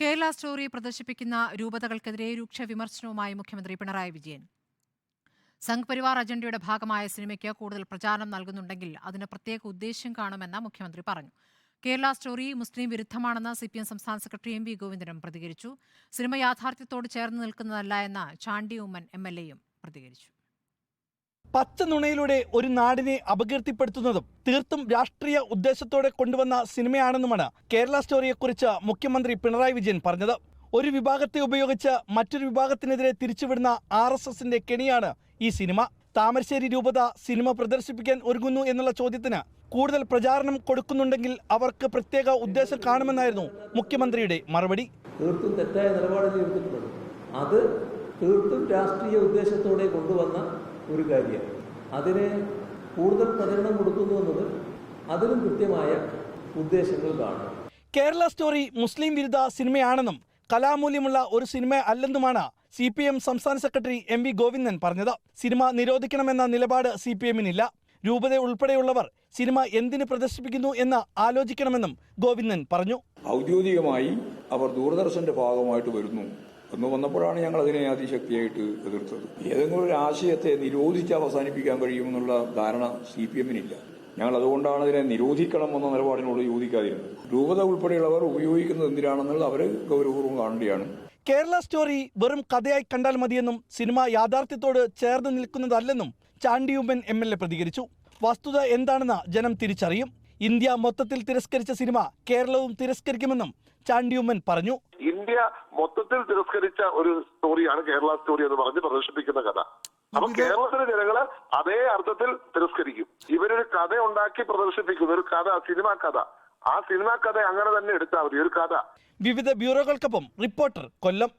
Kerala story പ്രദർശിപ്പിക്കുന്ന രൂപതകൾക്കെതിരെ രൂക്ഷ വിമർശനവുമായി മുഖ്യമന്ത്രി പിണറായി വിജയൻ. സംഘ് പരിവാർ അജണ്ടയുടെ ഭാഗമായ സിനിമയ്ക്ക് കൂടുതൽ പ്രചാരണം നൽകുന്നുണ്ടെങ്കിൽ അതിന് പ്രത്യേക ഉദ്ദേശ്യം കാണുമെന്ന് മുഖ്യമന്ത്രി പറഞ്ഞു. കേരള സ്റ്റോറി മുസ്ലിം വിരുദ്ധമാണെന്ന് CPM സംസ്ഥാന സെക്രട്ടറി MV ഗോവിന്ദനും പ്രതികരിച്ചു. സിനിമ യാഥാർത്ഥ്യത്തോട് ചേർന്ന് നിൽക്കുന്നതല്ല എന്ന് ചാണ്ടി ഉമ്മൻ MLA പ്രതികരിച്ചു. പച്ച നുണയിലൂടെ ഒരു നാടിനെ അപകീർത്തിപ്പെടുത്തുന്നതും തീർത്തും രാഷ്ട്രീയ ഉദ്ദേശത്തോടെ കൊണ്ടുവന്ന സിനിമയാണെന്നുമാണ് കേരള സ്റ്റോറിയെക്കുറിച്ച് മുഖ്യമന്ത്രി പിണറായി വിജയൻ പറഞ്ഞത്. ഒരു വിഭാഗത്തെ ഉപയോഗിച്ച് മറ്റൊരു വിഭാഗത്തിനെതിരെ തിരിച്ചുവിടുന്ന RSSന്റെ കെണിയാണ് ഈ സിനിമ. താമരശ്ശേരി രൂപത സിനിമ പ്രദർശിപ്പിക്കാൻ ഒരുങ്ങുന്നു എന്നുള്ള ചോദ്യത്തിന് കൂടുതൽ പ്രചാരണം കൊടുക്കുന്നുണ്ടെങ്കിൽ അവർക്ക് പ്രത്യേക ഉദ്ദേശം കാണുമെന്നായിരുന്നു മുഖ്യമന്ത്രിയുടെ മറുപടി. തീർത്തും തെറ്റായ നിലപാടുകൾ എടുത്തിട്ടുണ്ട്. അത് തീർത്തും രാഷ്ട്രീയ ഉദ്ദേശത്തോടെ കൊണ്ടുവന്ന ഒരു കാര്യമാണ്. അതിന് കൂടുതൽ പ്രചരണം കൊടുക്കുന്നു എന്നത് അതിനും കൃത്യമായ ഉദ്ദേശങ്ങൾ കാണും. കേരള സ്റ്റോറി മുസ്ലിം വിരുദ്ധ സിനിമയാണെന്നും കലാമൂല്യമുള്ള ഒരു സിനിമ അല്ലെന്നുമാണ് CPM സംസ്ഥാന സെക്രട്ടറി MV ഗോവിന്ദൻ പറഞ്ഞത്. സിനിമ നിരോധിക്കണമെന്ന നിലപാട് CPMനില്ല. രൂപത ഉൾപ്പെടെയുള്ളവർ സിനിമ എന്തിന് പ്രദർശിപ്പിക്കുന്നു എന്ന് ആലോചിക്കണമെന്നും ഗോവിന്ദൻ പറഞ്ഞു. ഔദ്യോഗികമായി അവർ ദൂരദർശന്റെ ഭാഗമായിട്ട് വരുന്നു എന്ന് വന്നപ്പോഴാണ് ഞങ്ങൾ അതിനെ അതിശക്തിയായിട്ട് എതിർത്തത്. ഏതെങ്കിലും ഒരു ആശയത്തെ നിരോധിച്ച് അവസാനിപ്പിക്കാൻ കഴിയുമെന്നുള്ള ധാരണ CPMനില്ല. ഞങ്ങൾ അതുകൊണ്ടാണ് ഇതിനെ നിരോധിക്കണം എന്ന നിലപാടിനോട് യോജിക്കാതിരുന്നത്. രൂപത ഉൾപ്പെടെയുള്ളവർ ഉപയോഗിക്കുന്നത് എന്തിനാണെന്നുള്ളത് അവർ ഗൗരവപൂർവ്വം കാണേണ്ടതാണ്. കേരള സ്റ്റോറി വെറും കഥയായി കണ്ടാൽ മതിയെന്നും സിനിമ യാഥാർത്ഥ്യത്തോട് ചേർന്ന് നിൽക്കുന്നതല്ലെന്നും ചാണ്ടി ഉമ്മൻ MLA പ്രതികരിച്ചു. വസ്തുത എന്താണെന്ന് ജനം തിരിച്ചറിയും. ഇന്ത്യ മൊത്തത്തിൽ തിരസ്കരിച്ച സിനിമ കേരളവും തിരസ്കരിക്കുമെന്നും ചാണ്ടി ഉമ്മൻ പറഞ്ഞു. ഇന്ത്യ മൊത്തത്തിൽ തിരസ്കരിച്ച ഒരു സ്റ്റോറിയാണ് കേരള സ്റ്റോറി എന്ന് പറഞ്ഞ് പ്രദർശിപ്പിക്കുന്ന കഥ. അപ്പൊ കേരളത്തിലെ ജനങ്ങള് അതേ അർത്ഥത്തിൽ തിരസ്കരിക്കും. ഇവരൊരു കഥ ഉണ്ടാക്കി പ്രദർശിപ്പിക്കുന്ന ഒരു കഥ, സിനിമാ കഥ, ആ സിനിമാ കഥ അങ്ങനെ തന്നെ എടുത്താൽ മതി. ഒരു കഥ. വിവിധ ബ്യൂറോകൾക്കൊപ്പം റിപ്പോർട്ടർ, കൊല്ലം.